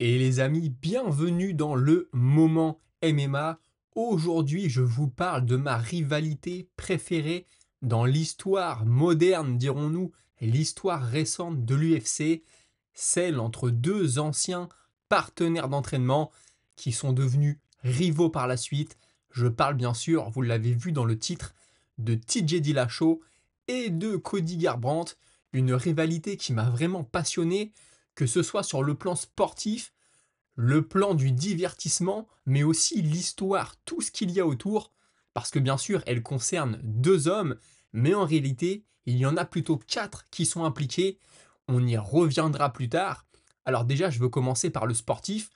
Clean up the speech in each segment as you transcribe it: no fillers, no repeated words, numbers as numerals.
Et les amis, bienvenue dans le moment MMA. Aujourd'hui, je vous parle de ma rivalité préférée dans l'histoire moderne, dirons-nous, l'histoire récente de l'UFC, celle entre deux anciens partenaires d'entraînement qui sont devenus rivaux par la suite. Je parle bien sûr, vous l'avez vu dans le titre, de TJ Dillashaw et de Cody Garbrandt, une rivalité qui m'a vraiment passionné, que ce soit sur le plan sportif, le plan du divertissement, mais aussi l'histoire, tout ce qu'il y a autour, parce que bien sûr, elle concerne deux hommes, mais en réalité, il y en a plutôt quatre qui sont impliqués. On y reviendra plus tard. Alors déjà, je veux commencer par le sportif.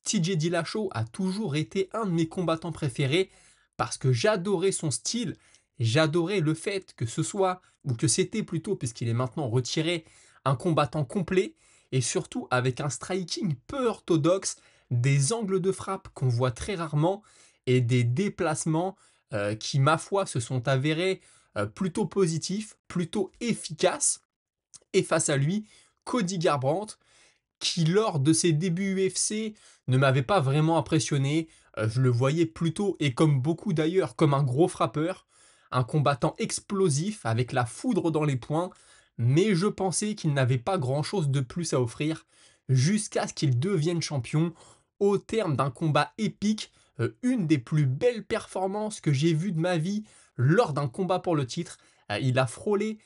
TJ Dillashaw a toujours été un de mes combattants préférés parce que j'adorais son style, j'adorais le fait que ce soit, ou que c'était plutôt, puisqu'il est maintenant retiré, un combattant complet et surtout avec un striking peu orthodoxe, des angles de frappe qu'on voit très rarement et des déplacements qui, ma foi, se sont avérés plutôt positifs, plutôt efficaces. Et face à lui, Cody Garbrandt, qui lors de ses débuts UFC ne m'avait pas vraiment impressionné. Je le voyais plutôt, et comme beaucoup d'ailleurs, comme un gros frappeur, un combattant explosif avec la foudre dans les poings, mais je pensais qu'il n'avait pas grand-chose de plus à offrir jusqu'à ce qu'il devienne champion au terme d'un combat épique, une des plus belles performances que j'ai vues de ma vie lors d'un combat pour le titre. Il a frôlé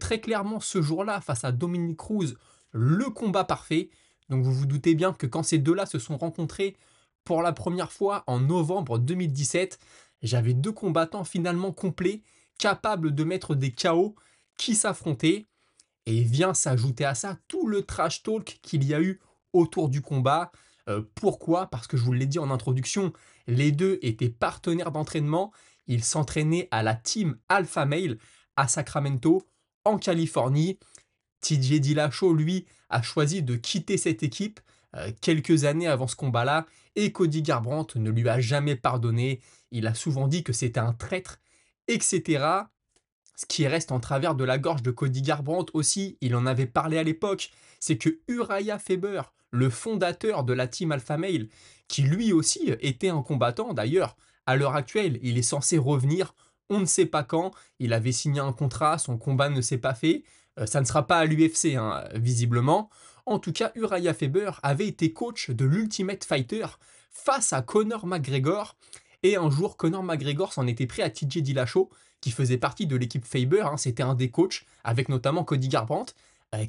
très clairement ce jour-là face à Dominic Cruz le combat parfait. Donc vous vous doutez bien que quand ces deux-là se sont rencontrés pour la première fois en novembre 2017, j'avais deux combattants finalement complets, capables de mettre des KO qui s'affrontaient. Et vient s'ajouter à ça tout le trash talk qu'il y a eu autour du combat. Pourquoi? Parce que je vous l'ai dit en introduction, les deux étaient partenaires d'entraînement. Ils s'entraînaient à la team Alpha Male à Sacramento, en Californie. TJ Dillashaw, lui, a choisi de quitter cette équipe quelques années avant ce combat-là, et Cody Garbrandt ne lui a jamais pardonné. Il a souvent dit que c'était un traître, etc. Ce qui reste en travers de la gorge de Cody Garbrandt aussi, il en avait parlé à l'époque, c'est que Uriah Faber, le fondateur de la team Alpha Male, qui lui aussi était un combattant d'ailleurs, à l'heure actuelle, il est censé revenir, on ne sait pas quand, il avait signé un contrat, son combat ne s'est pas fait, ça ne sera pas à l'UFC visiblement. En tout cas, Uriah Faber avait été coach de l'Ultimate Fighter face à Conor McGregor, et un jour Conor McGregor s'en était pris à TJ Dillashaw, qui faisait partie de l'équipe Faber, c'était un des coachs, avec notamment Cody Garbrandt,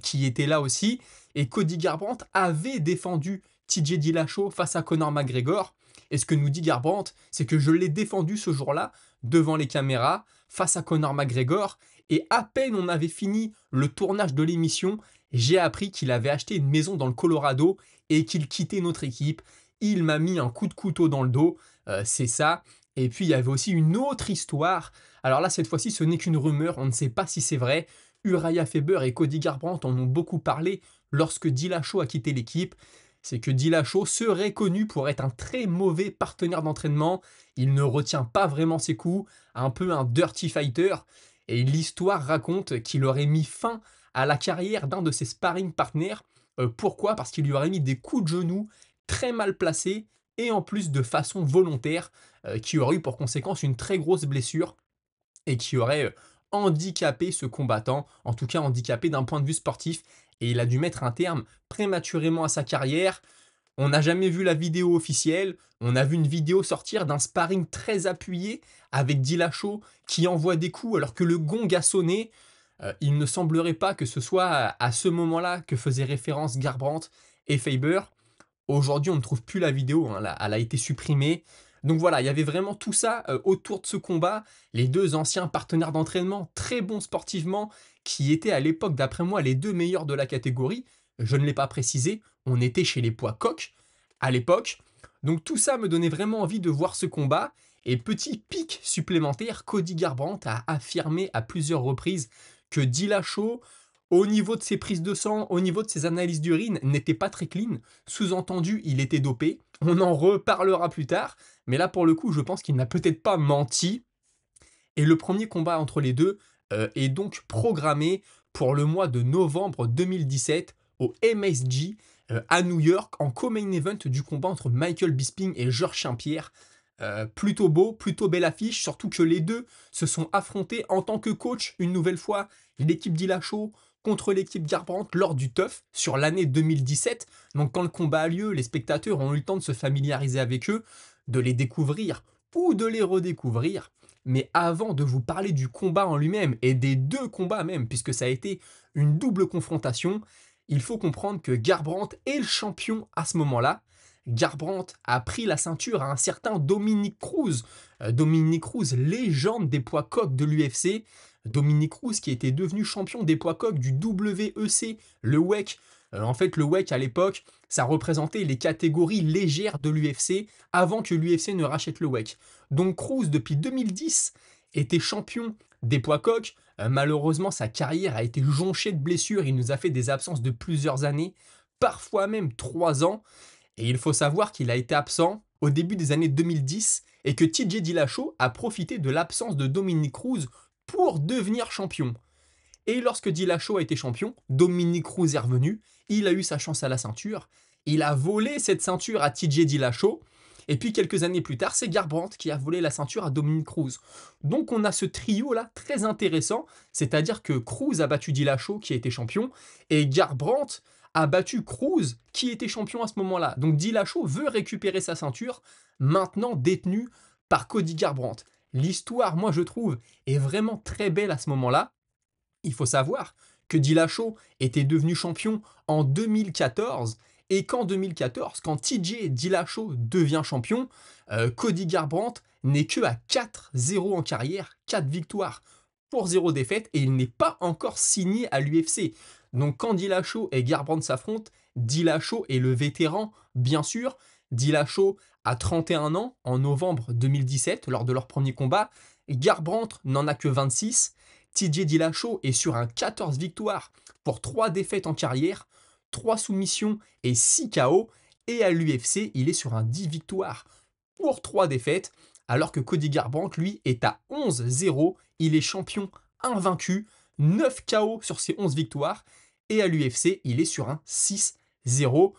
qui était là aussi. Et Cody Garbrandt avait défendu TJ Dillashaw face à Conor McGregor. Et ce que nous dit Garbrandt, c'est que je l'ai défendu ce jour-là, devant les caméras, face à Conor McGregor. Et à peine on avait fini le tournage de l'émission, j'ai appris qu'il avait acheté une maison dans le Colorado et qu'il quittait notre équipe. Il m'a mis un coup de couteau dans le dos, c'est ça. Et puis il y avait aussi une autre histoire. Alors là, cette fois-ci, ce n'est qu'une rumeur, on ne sait pas si c'est vrai. Uriah Faber et Cody Garbrandt en ont beaucoup parlé lorsque Dillashaw a quitté l'équipe. C'est que Dillashaw serait connu pour être un très mauvais partenaire d'entraînement. Il ne retient pas vraiment ses coups, un peu un dirty fighter. Et l'histoire raconte qu'il aurait mis fin à la carrière d'un de ses sparring partners. Pourquoi? Parce qu'il lui aurait mis des coups de genoux très mal placés et en plus de façon volontaire, qui aurait eu pour conséquence une très grosse blessure et qui aurait handicapé ce combattant, en tout cas handicapé d'un point de vue sportif, et il a dû mettre un terme prématurément à sa carrière. On n'a jamais vu la vidéo officielle, on a vu une vidéo sortir d'un sparring très appuyé avec Dillashaw qui envoie des coups alors que le gong a sonné. Il ne semblerait pas que ce soit à ce moment-là que faisaient référence Garbrandt et Faber. Aujourd'hui, on ne trouve plus la vidéo, elle a été supprimée. Donc voilà, il y avait vraiment tout ça autour de ce combat. Les deux anciens partenaires d'entraînement, très bons sportivement, qui étaient à l'époque, d'après moi, les deux meilleurs de la catégorie. Je ne l'ai pas précisé, on était chez les poids coqs à l'époque. Donc tout ça me donnait vraiment envie de voir ce combat. Et petit pic supplémentaire, Cody Garbrandt a affirmé à plusieurs reprises que Dillashaw, au niveau de ses prises de sang, au niveau de ses analyses d'urine, n'était pas très clean. Sous-entendu, il était dopé. On en reparlera plus tard. Mais là, pour le coup, je pense qu'il n'a peut-être pas menti. Et le premier combat entre les deux est donc programmé pour le mois de novembre 2017 au MSG. à New York en co-main event du combat entre Michael Bisping et Georges Saint-Pierre. Plutôt beau, plutôt belle affiche, surtout que les deux se sont affrontés en tant que coach une nouvelle fois, l'équipe Dillashaw contre l'équipe Garbrandt lors du TUF sur l'année 2017. Donc quand le combat a lieu, les spectateurs ont eu le temps de se familiariser avec eux, de les découvrir ou de les redécouvrir. Mais avant de vous parler du combat en lui-même et des deux combats même, puisque ça a été une double confrontation, il faut comprendre que Garbrandt est le champion à ce moment-là. Garbrandt a pris la ceinture à un certain Dominick Cruz. Dominick Cruz, légende des poids coqs de l'UFC. Dominick Cruz qui était devenu champion des poids coqs du WEC, le WEC. En fait, le WEC à l'époque, ça représentait les catégories légères de l'UFC avant que l'UFC ne rachète le WEC. Donc Cruz, depuis 2010, était champion des poids coqs. Malheureusement, sa carrière a été jonchée de blessures. Il nous a fait des absences de plusieurs années, parfois même 3 ans. Et il faut savoir qu'il a été absent au début des années 2010 et que TJ Dillashaw a profité de l'absence de Dominick Cruz pour devenir champion. Et lorsque Dillashaw a été champion, Dominick Cruz est revenu, il a eu sa chance à la ceinture, il a volé cette ceinture à TJ Dillashaw, et puis quelques années plus tard, c'est Garbrandt qui a volé la ceinture à Dominick Cruz. Donc on a ce trio-là très intéressant, c'est-à-dire que Cruz a battu Dillashaw qui a été champion, et Garbrandt a battu Cruz qui était champion à ce moment-là. Donc Dillashaw veut récupérer sa ceinture, maintenant détenue par Cody Garbrandt. L'histoire, moi je trouve, est vraiment très belle à ce moment-là. Il faut savoir que Dillashaw était devenu champion en 2014 et qu'en 2014, quand TJ Dillashaw devient champion, Cody Garbrandt n'est que à 4-0 en carrière, 4 victoires pour 0 défaite et il n'est pas encore signé à l'UFC. Donc quand Dillashaw et Garbrandt s'affrontent, Dillashaw est le vétéran, bien sûr. Dillashaw a 31 ans en novembre 2017 lors de leur premier combat. Garbrandt n'en a que 26. TJ Dillashaw est sur un 14 victoires pour 3 défaites en carrière, 3 soumissions et 6 KO. Et à l'UFC, il est sur un 10 victoires pour 3 défaites, alors que Cody Garbrandt, lui, est à 11-0. Il est champion invaincu, 9 KO sur ses 11 victoires. Et à l'UFC, il est sur un 6-0.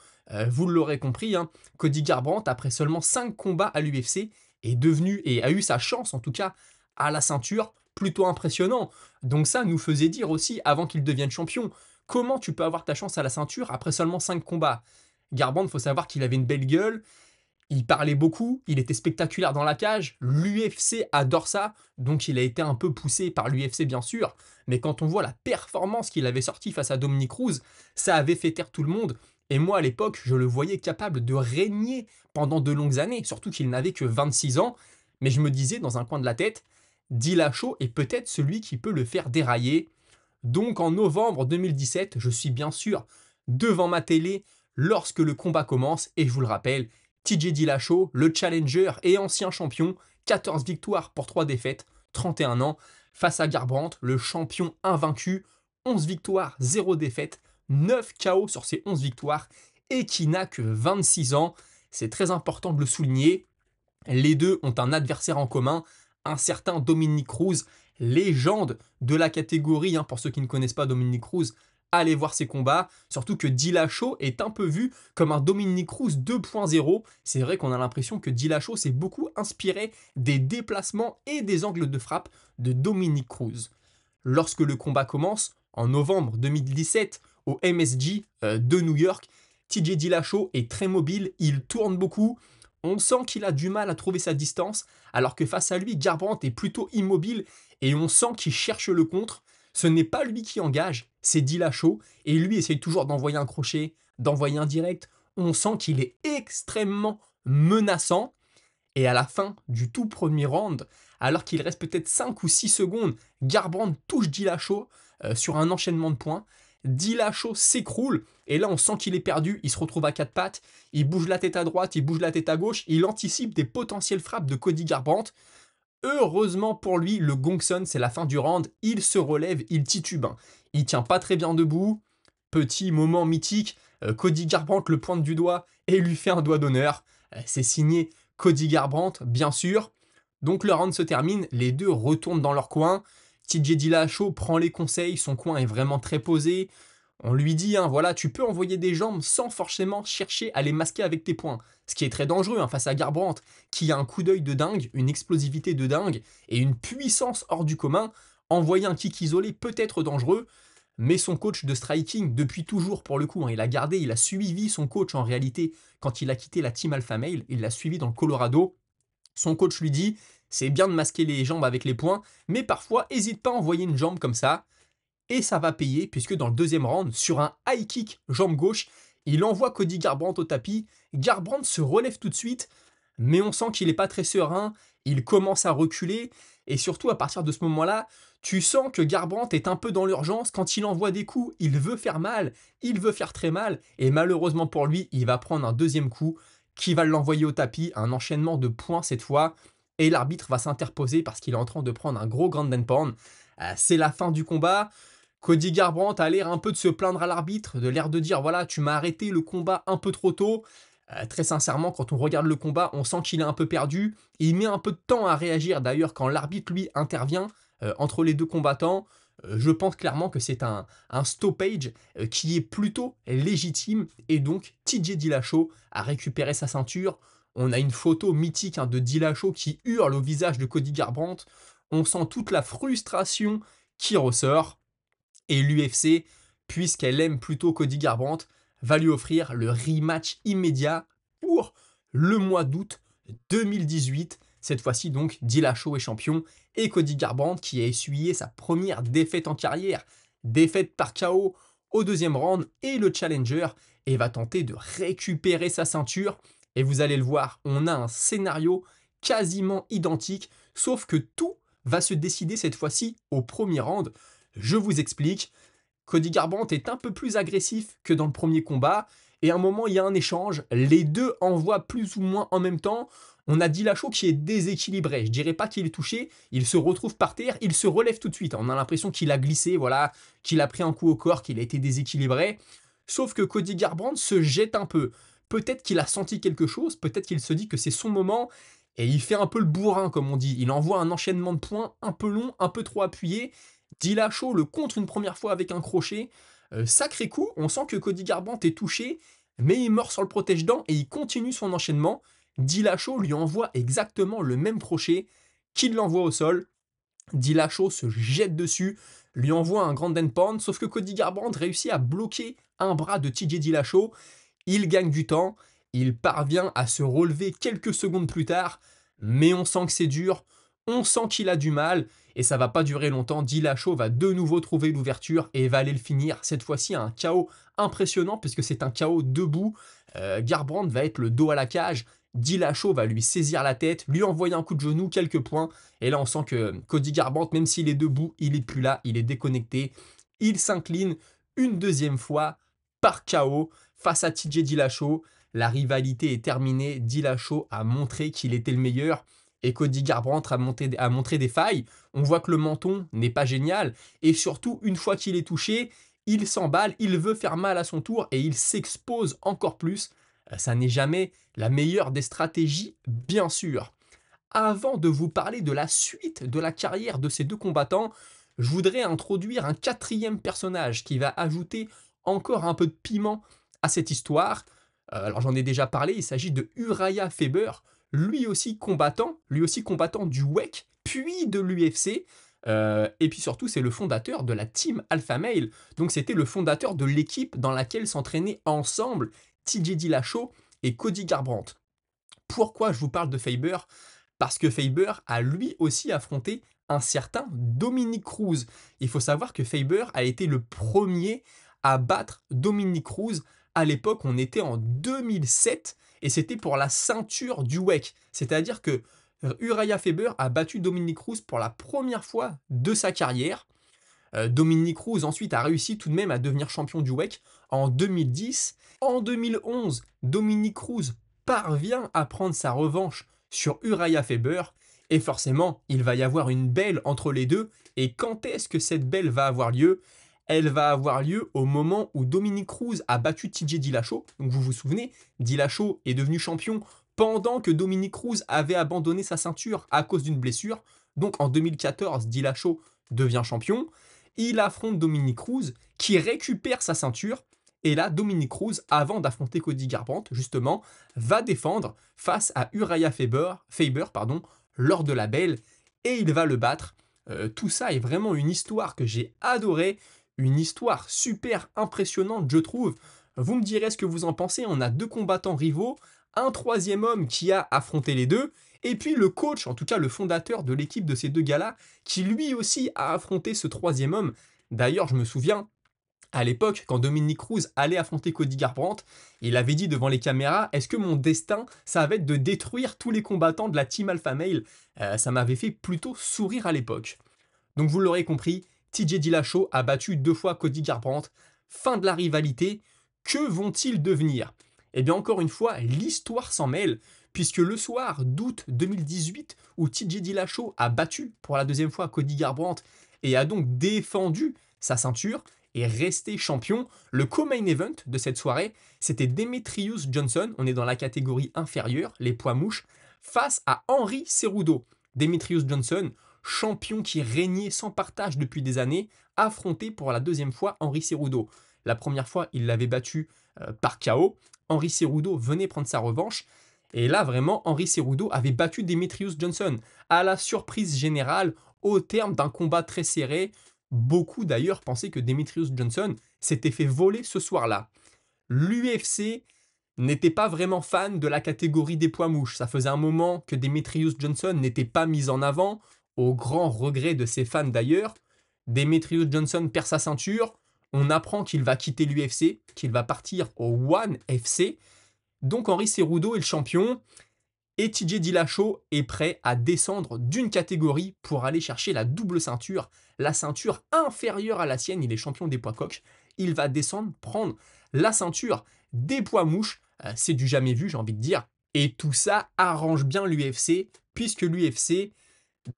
Vous l'aurez compris, hein, Cody Garbrandt, après seulement 5 combats à l'UFC, est devenu, et a eu sa chance en tout cas, à la ceinture, plutôt impressionnant. Donc ça nous faisait dire aussi, avant qu'il devienne champion, comment tu peux avoir ta chance à la ceinture après seulement 5 combats. Garbrandt, il faut savoir qu'il avait une belle gueule, il parlait beaucoup, il était spectaculaire dans la cage, l'UFC adore ça, donc il a été un peu poussé par l'UFC bien sûr, mais quand on voit la performance qu'il avait sortie face à Dominick Cruz, ça avait fait taire tout le monde, et moi à l'époque, je le voyais capable de régner pendant de longues années, surtout qu'il n'avait que 26 ans, mais je me disais dans un coin de la tête, Dillashaw est peut-être celui qui peut le faire dérailler. Donc en novembre 2017, je suis bien sûr devant ma télé lorsque le combat commence, et je vous le rappelle, TJ Dillashaw, le challenger et ancien champion, 14 victoires pour 3 défaites, 31 ans, face à Garbrandt, le champion invaincu, 11 victoires, 0 défaites, 9 KO sur ses 11 victoires, et qui n'a que 26 ans. C'est très important de le souligner. Les deux ont un adversaire en commun, un certain Dominick Cruz, légende de la catégorie. Pour ceux qui ne connaissent pas Dominick Cruz, allez voir ses combats. Surtout que Dillashaw est un peu vu comme un Dominick Cruz 2.0. C'est vrai qu'on a l'impression que Dillashaw s'est beaucoup inspiré des déplacements et des angles de frappe de Dominick Cruz. Lorsque le combat commence, en novembre 2017, au MSG de New York, TJ Dillashaw est très mobile, il tourne beaucoup. On sent qu'il a du mal à trouver sa distance, alors que face à lui, Garbrandt est plutôt immobile et on sent qu'il cherche le contre. Ce n'est pas lui qui engage, c'est Dillashaw, et lui essaye toujours d'envoyer un crochet, d'envoyer un direct. On sent qu'il est extrêmement menaçant. Et à la fin du tout premier round, alors qu'il reste peut-être 5 ou 6 secondes, Garbrandt touche Dillashaw sur un enchaînement de points. Dillashaw s'écroule, et là on sent qu'il est perdu, il se retrouve à 4 pattes, il bouge la tête à droite, il bouge la tête à gauche, il anticipe des potentielles frappes de Cody Garbrandt. Heureusement pour lui, le gong sonne, c'est la fin du round, il se relève, il titube. Il tient pas très bien debout, petit moment mythique, Cody Garbrandt le pointe du doigt et lui fait un doigt d'honneur. C'est signé Cody Garbrandt, bien sûr. Donc le round se termine, les deux retournent dans leur coin. TJ Dillashaw prend les conseils, son coin est vraiment très posé. On lui dit, hein, voilà, tu peux envoyer des jambes sans forcément chercher à les masquer avec tes poings. Ce qui est très dangereux hein, face à Garbrandt, qui a un coup d'œil de dingue, une explosivité de dingue et une puissance hors du commun. Envoyer un kick isolé peut être dangereux, mais son coach de striking, depuis toujours pour le coup, hein, il a suivi son coach en réalité quand il a quitté la team Alpha Male, il l'a suivi dans le Colorado. Son coach lui dit, c'est bien de masquer les jambes avec les poings, mais parfois, hésite pas à envoyer une jambe comme ça. Et ça va payer, puisque dans le deuxième round, sur un high kick jambe gauche, il envoie Cody Garbrandt au tapis. Garbrandt se relève tout de suite, mais on sent qu'il n'est pas très serein, il commence à reculer, et surtout à partir de ce moment-là, tu sens que Garbrandt est un peu dans l'urgence. Quand il envoie des coups, il veut faire mal, il veut faire très mal, et malheureusement pour lui, il va prendre un deuxième coup qui va l'envoyer au tapis, un enchaînement de points cette fois, et l'arbitre va s'interposer parce qu'il est en train de prendre un gros grand pound. C'est la fin du combat. Cody Garbrandt a l'air un peu de se plaindre à l'arbitre, de l'air de dire voilà, tu m'as arrêté le combat un peu trop tôt. Très sincèrement, quand on regarde le combat, on sent qu'il est un peu perdu. Il met un peu de temps à réagir d'ailleurs quand l'arbitre lui intervient entre les deux combattants. Je pense clairement que c'est un stoppage qui est plutôt légitime et donc TJ Dillashaw a récupéré sa ceinture. On a une photo mythique hein, de Dillashaw qui hurle au visage de Cody Garbrandt. On sent toute la frustration qui ressort. Et l'UFC, puisqu'elle aime plutôt Cody Garbrandt, va lui offrir le rematch immédiat pour le mois d'août 2018. Cette fois-ci donc, Dillashaw est champion et Cody Garbrandt qui a essuyé sa première défaite en carrière, défaite par KO au deuxième round et le challenger et va tenter de récupérer sa ceinture. Et vous allez le voir, on a un scénario quasiment identique, sauf que tout va se décider cette fois-ci au premier round. Je vous explique. Cody Garbrandt est un peu plus agressif que dans le premier combat. Et à un moment, il y a un échange. Les deux envoient plus ou moins en même temps. On a Dillashaw qui est déséquilibré. Je dirais pas qu'il est touché. Il se retrouve par terre. Il se relève tout de suite. On a l'impression qu'il a glissé, voilà, qu'il a pris un coup au corps, qu'il a été déséquilibré. Sauf que Cody Garbrandt se jette un peu. Peut-être qu'il a senti quelque chose. Peut-être qu'il se dit que c'est son moment. Et il fait un peu le bourrin, comme on dit. Il envoie un enchaînement de points un peu long, un peu trop appuyé. Dillashaw le contre une première fois avec un crochet. Sacré coup, on sent que Cody Garbrandt est touché, mais il meurt sur le protège-dents et il continue son enchaînement. Dillashaw lui envoie exactement le même crochet qu'il l'envoie au sol. Dillashaw se jette dessus, lui envoie un grand pound, sauf que Cody Garbrandt réussit à bloquer un bras de TJ Dillashaw. Il gagne du temps, il parvient à se relever quelques secondes plus tard, mais on sent que c'est dur, on sent qu'il a du mal, et ça va pas durer longtemps. Dillashaw va de nouveau trouver l'ouverture et va aller le finir, cette fois-ci à un KO impressionnant, puisque c'est un KO debout. Garbrandt va être le dos à la cage, Dillashaw va lui saisir la tête, lui envoyer un coup de genou, quelques points, et là on sent que Cody Garbrandt, même s'il est debout, il est plus là, il est déconnecté. Il s'incline une deuxième fois par KO face à TJ Dillashaw. La rivalité est terminée, Dillashaw a montré qu'il était le meilleur et Cody Garbrandt a montré des failles. On voit que le menton n'est pas génial et surtout une fois qu'il est touché, il s'emballe, il veut faire mal à son tour et il s'expose encore plus. Ça n'est jamais la meilleure des stratégies, bien sûr. Avant de vous parler de la suite de la carrière de ces deux combattants, je voudrais introduire un quatrième personnage qui va ajouter encore un peu de piment à cette histoire. Alors j'en ai déjà parlé, il s'agit de Uriah Faber, lui aussi combattant du WEC, puis de l'UFC. Et puis surtout, c'est le fondateur de la team Alpha Male. Donc c'était le fondateur de l'équipe dans laquelle s'entraînaient ensemble TJ Dillashaw et Cody Garbrandt. Pourquoi je vous parle de Faber? Parce que Faber a lui aussi affronté un certain Dominick Cruz. Il faut savoir que Faber a été le premier à battre Dominick Cruz. À l'époque, on était en 2007 et c'était pour la ceinture du WEC. C'est-à-dire que Uriah Faber a battu Dominick Cruz pour la première fois de sa carrière. Dominick Cruz ensuite a réussi tout de même à devenir champion du WEC en 2010. En 2011, Dominick Cruz parvient à prendre sa revanche sur Uriah Faber et forcément, il va y avoir une belle entre les deux. Et quand est-ce que cette belle va avoir lieu? Elle va avoir lieu au moment où Dominick Cruz a battu TJ Dillashaw. Donc vous vous souvenez, Dillashaw est devenu champion pendant que Dominick Cruz avait abandonné sa ceinture à cause d'une blessure. Donc en 2014, Dillashaw devient champion. Il affronte Dominic Cruz qui récupère sa ceinture. Et là, Dominic Cruz, avant d'affronter Cody Garbrandt, justement, va défendre face à Uriah Faber lors de la belle et il va le battre. Tout ça est vraiment une histoire que j'ai adorée, une histoire super impressionnante, je trouve. Vous me direz ce que vous en pensez. On a deux combattants rivaux, un troisième homme qui a affronté les deux, et puis le coach, en tout cas le fondateur de l'équipe de ces deux gars-là, qui lui aussi a affronté ce troisième homme. D'ailleurs, je me souviens, à l'époque, quand Dominic Cruz allait affronter Cody Garbrandt, il avait dit devant les caméras: est-ce que mon destin, ça va être de détruire tous les combattants de la team Alpha Male? Ça m'avait fait plutôt sourire à l'époque. Donc vous l'aurez compris, TJ Dillashaw a battu 2 fois Cody Garbrandt. Fin de la rivalité. Que vont-ils devenir? Eh bien encore une fois, l'histoire s'en mêle, puisque le soir d'août 2018, où TJ Dillashaw a battu pour la 2e fois Cody Garbrandt et a donc défendu sa ceinture et resté champion, le co-main event de cette soirée, c'était Demetrius Johnson, on est dans la catégorie inférieure, les poids mouches, face à Henry Cerudo. Demetrius Johnson, champion qui régnait sans partage depuis des années, affronté pour la 2e fois Henry Cerudo. La première fois, il l'avait battu par KO. Henry Cerudo venait prendre sa revanche. Et là, vraiment, Henry Cerudo avait battu Demetrius Johnson, à la surprise générale, au terme d'un combat très serré. Beaucoup d'ailleurs pensaient que Demetrius Johnson s'était fait voler ce soir-là. L'UFC n'était pas vraiment fan de la catégorie des poids mouches. Ça faisait un moment que Demetrius Johnson n'était pas mis en avant, au grand regret de ses fans d'ailleurs. Demetrius Johnson perd sa ceinture, on apprend qu'il va quitter l'UFC, qu'il va partir au One FC. Donc Henry Cerudo est le champion et TJ Dillashaw est prêt à descendre d'une catégorie pour aller chercher la double ceinture, la ceinture inférieure à la sienne. Il est champion des poids coqs. Il va descendre, prendre la ceinture des poids mouches. C'est du jamais vu, j'ai envie de dire. Et tout ça arrange bien l'UFC, puisque l'UFC,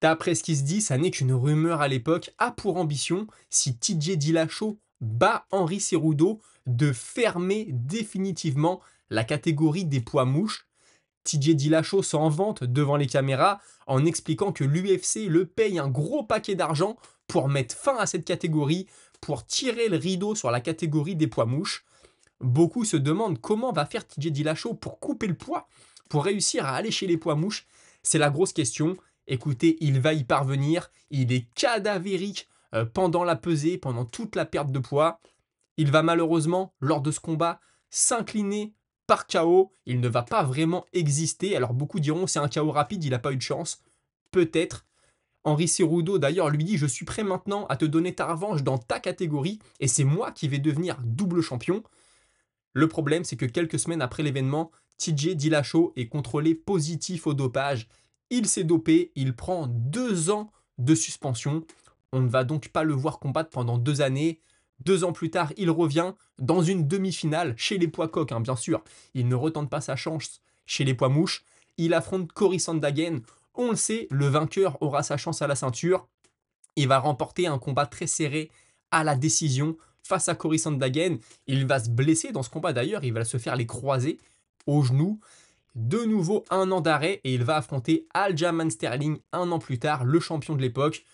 d'après ce qui se dit, ça n'est qu'une rumeur à l'époque, a pour ambition, si TJ Dillashaw bat Henry Cerudo, de fermer définitivement la catégorie des poids mouches. TJ Dillashaw s'en vante devant les caméras en expliquant que l'UFC le paye un gros paquet d'argent pour mettre fin à cette catégorie, pour tirer le rideau sur la catégorie des poids mouches. Beaucoup se demandent comment va faire TJ Dillashaw pour couper le poids, pour réussir à aller chez les poids mouches. C'est la grosse question. Écoutez, il va y parvenir. Il est cadavérique pendant la pesée, pendant toute la perte de poids. Il va malheureusement, lors de ce combat, s'incliner par KO. Il ne va pas vraiment exister. Alors beaucoup diront c'est un KO rapide, il n'a pas eu de chance. Peut-être. Henry Cerudo d'ailleurs lui dit: je suis prêt maintenant à te donner ta revanche dans ta catégorie et c'est moi qui vais devenir double champion. Le problème, c'est que quelques semaines après l'événement, TJ Dillashaw est contrôlé positif au dopage. Il s'est dopé, il prend 2 ans de suspension. On ne va donc pas le voir combattre pendant 2 années. 2 ans plus tard, il revient dans une demi-finale chez les poids coqs, bien sûr. Il ne retente pas sa chance chez les poids mouches. Il affronte Cory Sandhagen. On le sait, le vainqueur aura sa chance à la ceinture. Il va remporter un combat très serré à la décision face à Cory Sandhagen. Il va se blesser dans ce combat d'ailleurs, il va se faire les croisés au genou. De nouveau 1 an d'arrêt et il va affronter Aljamain Sterling 1 an plus tard, le champion de l'époque.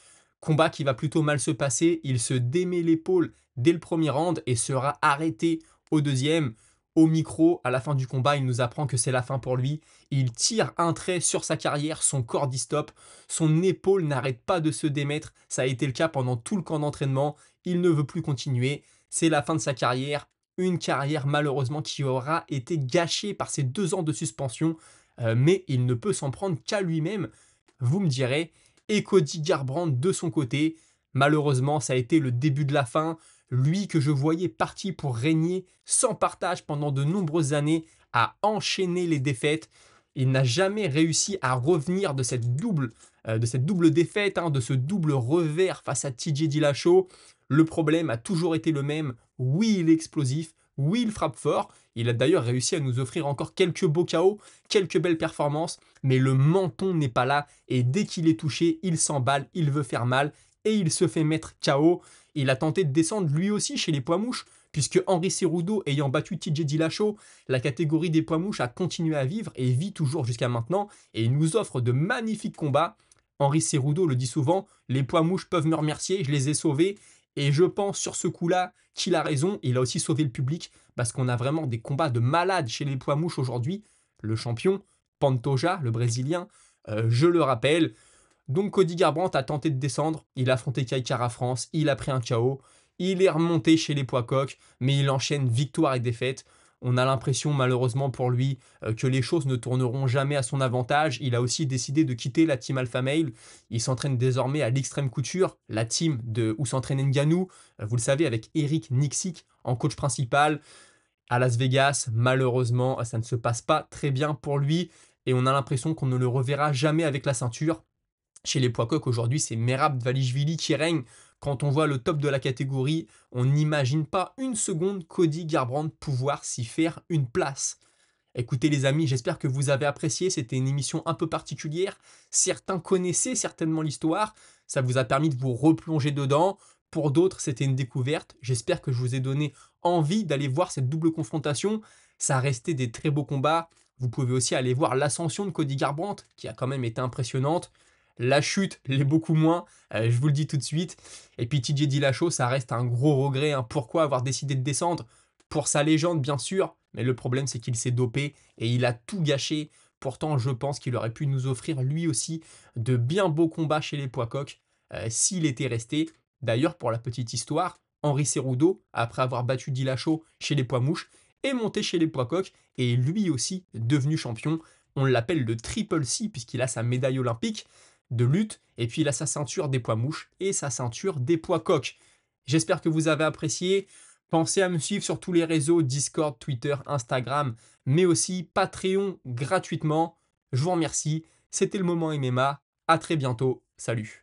Combat qui va plutôt mal se passer, il se démet l'épaule dès le premier round et sera arrêté au deuxième. Au micro, à la fin du combat, il nous apprend que c'est la fin pour lui. Il tire un trait sur sa carrière, son corps dit stop. Son épaule n'arrête pas de se démettre. Ça a été le cas pendant tout le camp d'entraînement. Il ne veut plus continuer. C'est la fin de sa carrière. Une carrière malheureusement qui aura été gâchée par ces 2 ans de suspension. Mais il ne peut s'en prendre qu'à lui-même. Vous me direz. Et Cody Garbrandt de son côté. Malheureusement, ça a été le début de la fin. Lui que je voyais parti pour régner sans partage pendant de nombreuses années, a enchaîné les défaites. Il n'a jamais réussi à revenir de cette double défaite, de ce double revers face à TJ Dillashaw. Le problème a toujours été le même. Oui, il est explosif. Oui, il frappe fort. Il a d'ailleurs réussi à nous offrir encore quelques beaux KO, quelques belles performances. Mais le menton n'est pas là. Et dès qu'il est touché, il s'emballe, il veut faire mal. Et il se fait mettre KO. Il a tenté de descendre lui aussi chez les poids mouches, puisque Henry Cerudo ayant battu TJ Dillashaw, la catégorie des poids mouches a continué à vivre et vit toujours jusqu'à maintenant, et il nous offre de magnifiques combats. Henry Cerudo le dit souvent, les poids mouches peuvent me remercier, je les ai sauvés, Et je pense sur ce coup-là qu'il a raison. Il a aussi sauvé le public parce qu'on a vraiment des combats de malades chez les poids mouches aujourd'hui. Le champion, Pantoja, le Brésilien, je le rappelle. Donc Cody Garbrandt a tenté de descendre, il a affronté Kai Kara France, il a pris un KO, il est remonté chez les poids coqs, mais il enchaîne victoire et défaite. On a l'impression malheureusement pour lui que les choses ne tourneront jamais à son avantage. Il a aussi décidé de quitter la team Alpha Male. Il s'entraîne désormais à l'Extrême Couture, la team de où s'entraîne Ngannou. Vous le savez, avec Eric Nicksick en coach principal à Las Vegas. Malheureusement, ça ne se passe pas très bien pour lui et on a l'impression qu'on ne le reverra jamais avec la ceinture. Chez les poids coqs aujourd'hui, c'est Merab Dvalishvili qui règne. Quand on voit le top de la catégorie, on n'imagine pas une seconde Cody Garbrandt pouvoir s'y faire une place. Écoutez les amis, j'espère que vous avez apprécié, c'était une émission un peu particulière. Certains connaissaient certainement l'histoire, ça vous a permis de vous replonger dedans. Pour d'autres, c'était une découverte. J'espère que je vous ai donné envie d'aller voir cette double confrontation. Ça a resté des très beaux combats. Vous pouvez aussi aller voir l'ascension de Cody Garbrandt, qui a quand même été impressionnante. La chute l'est beaucoup moins, je vous le dis tout de suite. Et puis TJ Dillashaw, ça reste un gros regret, hein. Pourquoi avoir décidé de descendre? Pour sa légende, bien sûr, mais le problème c'est qu'il s'est dopé et il a tout gâché. Pourtant, je pense qu'il aurait pu nous offrir lui aussi de bien beaux combats chez les poids coqs s'il était resté. D'ailleurs, pour la petite histoire, Henri Cerudo, après avoir battu Dillashaw chez les poids mouches, est monté chez les poids coqs et est lui aussi devenu champion. On l'appelle le Triple C puisqu'il a sa médaille olympique de lutte, et puis il a sa ceinture des poids mouches et sa ceinture des poids coqs. J'espère que vous avez apprécié. Pensez à me suivre sur tous les réseaux, Discord, Twitter, Instagram, mais aussi Patreon gratuitement. Je vous remercie. C'était le moment MMA. À très bientôt. Salut.